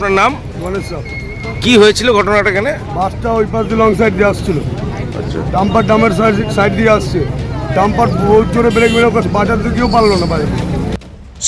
আপনার নাম? গণেশ সাহ। কি হয়েছিল ঘটনাটা এখানে? বাসটা ওই পাশ দিয়ে লং সাইড দিয়ে আসছিল, আচ্ছা, ডাম্পার ডামের সাইড দিয়ে আসছে, ডাম্পার বহুত জোরে ব্রেক মেরে বাজার দিকেও পারলো না বাইরে।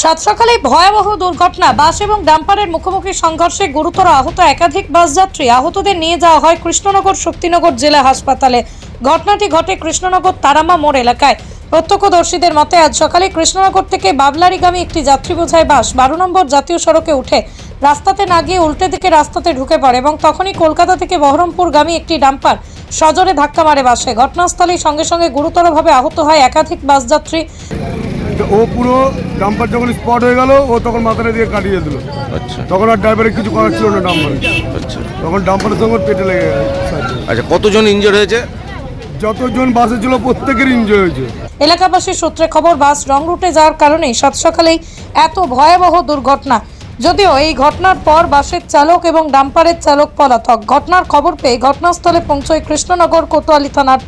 সাত সকালে ভয়াবহ দুর্ঘটনা। বাস এবং ডাম্পারের মুখোমুখি সংঘর্ষে গুরুতর আহত একাধিক বাস যাত্রী। আহতদের নিয়ে যাওয়া হয় কৃষ্ণনগর শক্তিনগর জেলা হাসপাতালে। ঘটনাটি ঘটে কৃষ্ণনগর তারামা মোড় এলাকায়। প্রত্যক্ষদর্শীদের মতে আজ সকালে কৃষ্ণনগর থেকে বাবলারিগামী একটি যাত্রী বোঝাই বাস 12 নম্বর জাতীয় সড়কে উঠে রাস্তাতে না গিয়ে উল্টে দিকে রাস্তাতে ঢুকে পড়ে এবং তখনই কলকাতা থেকে বহরমপুরগামী একটি ডাম্পার সজোরে ধাক্কা মারে বাসে। ঘটনাস্থলেই সঙ্গে সঙ্গে গুরুতরভাবে আহত হয় একাধিক বাস যাত্রী। ও পুরো ডাম্পার যখন স্পট হয়ে গেল, ও তখন মাথাটা দিয়ে কাটিয়ে দিল। আচ্ছা, তখন আর ড্রাইভারের কিছু করার ছিল না ডাম্পারে। আচ্ছা, তখন ডাম্পারের সঙ্গে পেটে লেগে গেছে। আচ্ছা, কতজন ইনজোর হয়েছে? যতজন বাসে ছিল প্রত্যেকের ইনজয় হয়েছে। এলাকাবাসীর সূত্রে খবর, বাস রং রুটে যাওয়ার কারণেই সাত সকালেই এত ভয়াবহ দুর্ঘটনা। যদিও এই ঘটনার পর বাসের চালক এবং ডাম্পারের চালক পলাতক। ঘটনার খবর পেয়ে ঘটনাস্থলে পৌঁছয় কৃষ্ণনগর কোতোয়ালি থানার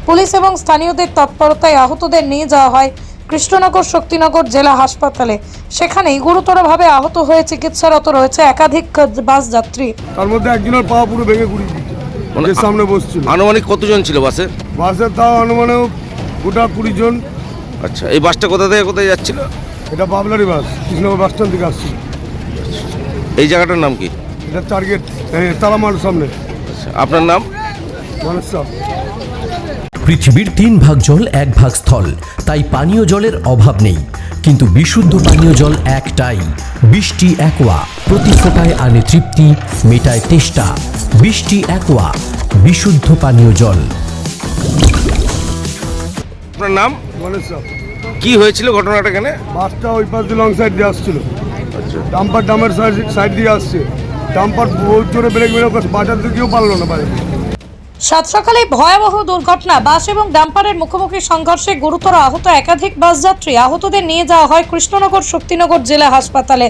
পুলিশ এবং স্থানীয়দের তৎপরতায় আহতদের নিয়ে যাওয়া হয় কৃষ্ণনগর শক্তিনগর জেলা হাসপাতালে। সেখানেই গুরুতরভাবে আহত হয়ে চিকিৎসারত রয়েছে একাধিক বাস যাত্রী। তার মধ্যে একজনের পা পুরো ভেঙে গুড়ি দিচ্ছে, মানে সামনে বসছিল। আনুমানিক কতজন ছিল বাসে? বাসের তাও অনুমানেও গোটা 20 জন। আচ্ছা, এই বাসটা কোথা থেকে কোথায় যাচ্ছিল? এটা বাবলারি বাস, কৃষ্ণনগর বাস স্ট্যান্ড থেকে আসছিল। এই জায়গাটার নাম কি? এটা টার্গেট তালামার সামনে। আচ্ছা, আপনার নাম? গণেশ সাহ। পৃথিবীর 3 ভাগ জল 1 ভাগ স্থল, তাই পানীয় জলের অভাব নেই। কিন্তু বিশুদ্ধ পানীয় জল একটাই, বৃষ্টি অ্যাকোয়া। প্রতি ফোঁটায় আনে তৃপ্তি, মেটায় তেষ্টা। বৃষ্টি অ্যাকোয়া, বিশুদ্ধ পানীয় জল। আপনার নাম? গণেশ সাহ। কি হয়েছিল ঘটনাটা এখানে? বাসটা ওই পাশ দিয়ে লং সাইড দিয়ে আসছিল, আচ্ছা, ডাম্পার ডামের সাইড দিয়ে আসছে, ডাম্পার বহুত জোরে ব্রেক মেরে বাজার দিকেও পারলো না বাইরে। সাত সকালে ভয়াবহ দুর্ঘটনা। বাস এবং ডাম্পারের মুখোমুখি সংঘর্ষে গুরুতর আহত একাধিক বাস যাত্রী। আহতদের নিয়ে যাওয়া হয় কৃষ্ণনগর শক্তিনগর জেলা হাসপাতালে।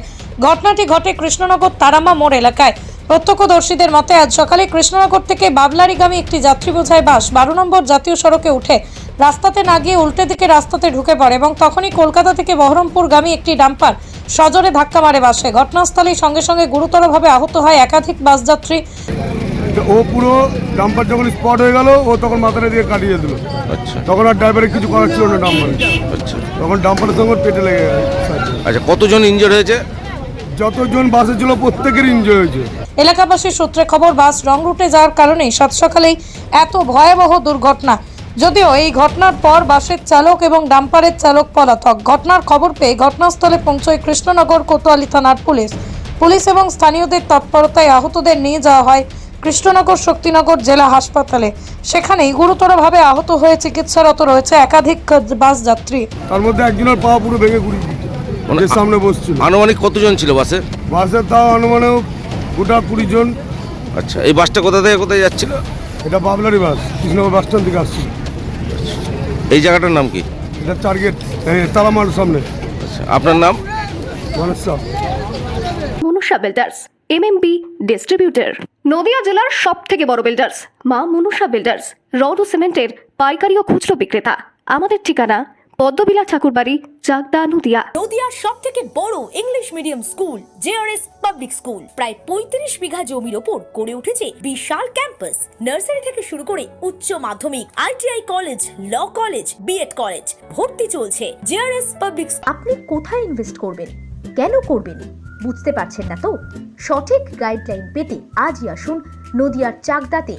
ঘটনাটি ঘটে কৃষ্ণনগর তারামা মোড় এলাকায়। প্রত্যক্ষদর্শীদের মতে আজ সকালে কৃষ্ণনগর থেকে বাবলারিগামী একটি যাত্রী বোঝাই বাস 12 নম্বর জাতীয় সড়কে উঠে রাস্তাতে না গিয়ে উল্টে দিকে রাস্তাতে ঢুকে পড়ে এবং তখনই কলকাতা থেকে বহরমপুরগামী একটি ডাম্পার সজোরে ধাক্কা মারে বাসে। ঘটনাস্থলেই সঙ্গে সঙ্গে গুরুতরভাবে আহত হয় একাধিক বাস যাত্রী। ও পুরো ডাম্পার যখন স্পট হয়ে গেল, ও তখন মাথাটা দিয়ে কাটিয়ে দিল। আচ্ছা, তখন আর ড্রাইভারের কিছু করার ছিল না ডাম্পারে। আচ্ছা, তখন ডাম্পারের সঙ্গে পেটে লেগে গেছে। আচ্ছা, কতজন ইনজোর হয়েছে? যতজন বাসে ছিল প্রত্যেকের ইনজয় হয়েছে। এলাকাবাসীর সূত্রে খবর, বাস রং রুটে যাওয়ার কারণেই সাত সকালেই এত ভয়াবহ দুর্ঘটনা। যদিও এই ঘটনার পর বাসের চালক এবং ডাম্পারের চালক পলাতক। ঘটনার খবর পেয়ে ঘটনাস্থলে পৌঁছয় কৃষ্ণনগর কোতোয়ালি থানার পুলিশ এবং স্থানীয়দের তৎপরতায় আহতদের নিয়ে যাওয়া হয় কৃষ্ণনগর শক্তিনগর জেলা হাসপাতালে। সেখানেই গুরুতরভাবে আহত হয়ে চিকিৎসারত রয়েছে একাধিক বাস যাত্রী। তার মধ্যে একজনের পা পুরো ভেঙে গুড়ি দিচ্ছে, সামনে বসছিল। আনুমানিক কতজন ছিল বাসে? বাসের তাও অনুমানেও গোটা 20 জন। আচ্ছা, এই বাসটা কোথা থেকে কোথায় যাচ্ছিল? এটা বাবলারি বাস, কৃষ্ণনগর বাস স্ট্যান্ড থেকে আসছিল। এই জায়গাটার নাম কি? এটা টার্গেট তালামার সামনে। আচ্ছা, আপনার নাম? গণেশ সাহ। Manusha builders MMB distributor, Nadia জেলার সব থেকে বড় বিল্ডার্স মা মনুষা বিল্ডার্স, রড ও সিমেন্টের পাইকারি ও খুচরো বিক্রেতা। আমাদের ঠিকানা পদ্মবিলা ঠাকুরবাড়ি, চাকদা, নদিয়া। নদিয়ার সব থেকে বড় English medium school JRS public school প্রায় 35 বিঘা জমির ওপর গড়ে উঠেছে বিশাল ক্যাম্পাস। নার্সারি থেকে শুরু করে উচ্চ মাধ্যমিক, ITI college, law college, BEd college ভর্তি চলছে জেআরএস পাবলিক। আপনি কোথায় ইনভেস্ট করবেন, কেন করবেন বুঝতে পারছেন না তো? সঠিক গাইডলাইন পেতে আজই আসুন নদিয়ার চাকদাতে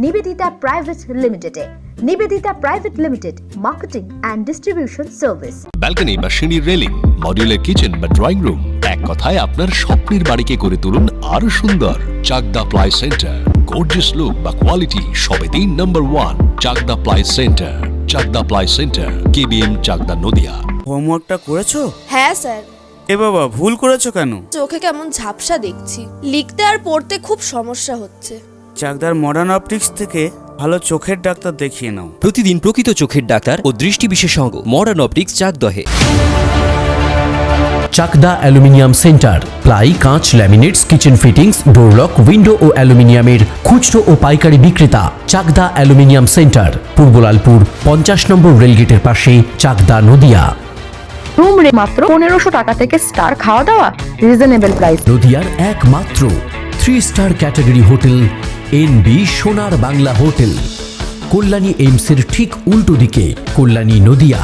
নিবেদিতা প্রাইভেট লিমিটেডে। Nivedita private limited, marketing and distribution service. Balcony বা সিঁড়ির রেলিং, মডিউলার কিচেন বা ড্রয়িং রুম, এক কথায় আপনার স্বপ্নের বাড়িকে করে তুলুন আরো সুন্দর। Chakdah ply centre, gorgeous look বা কোয়ালিটি সবেতেই number 1। Chakdah ply centre, Chakdah ply centre, KBM, Chakdah, Nadia. হোমওয়ার্কটা করেছো? হ্যাঁ স্যার। এ বাবা, ভুল করেছো কেন? চোখে কেমন ঝাপসা দেখছি, লিখতে আর পড়তে খুব সমস্যা হচ্ছে। চাকদার মডার্ন অপটিক্স থেকে ভালো চোখের ডাক্তার দেখিয়ে নাও। প্রতিদিন প্রকৃত চোখের ডাক্তার ও দৃষ্টি বিশেষজ্ঞ মডার্ন অপটিক্স, চাকদহে। চাকদা অ্যালুমিনিয়াম সেন্টার, প্লাই, কাঁচ, laminates, kitchen fittings, door lock, window ও অ্যালুমিনিয়ামের খুচরো ও পাইকারি বিক্রেতা। চাকদা অ্যালুমিনিয়াম সেন্টার, পূর্ব লালপুর 50 নম্বর রেলগেটের পাশে, চাকদা, নদিয়া। রুম রে মাত্র 1500 টাকা থেকে স্টার খাওয়া দাওয়া, রিজনেবল প্রাইস। নদিয়ার একমাত্র 3 স্টার ক্যাটাগরি হোটেল এনবি সোনার বাংলা হোটেল, কল্যাণী এইমসের ঠিক উল্টো দিকে, কল্যাণী নদিয়া।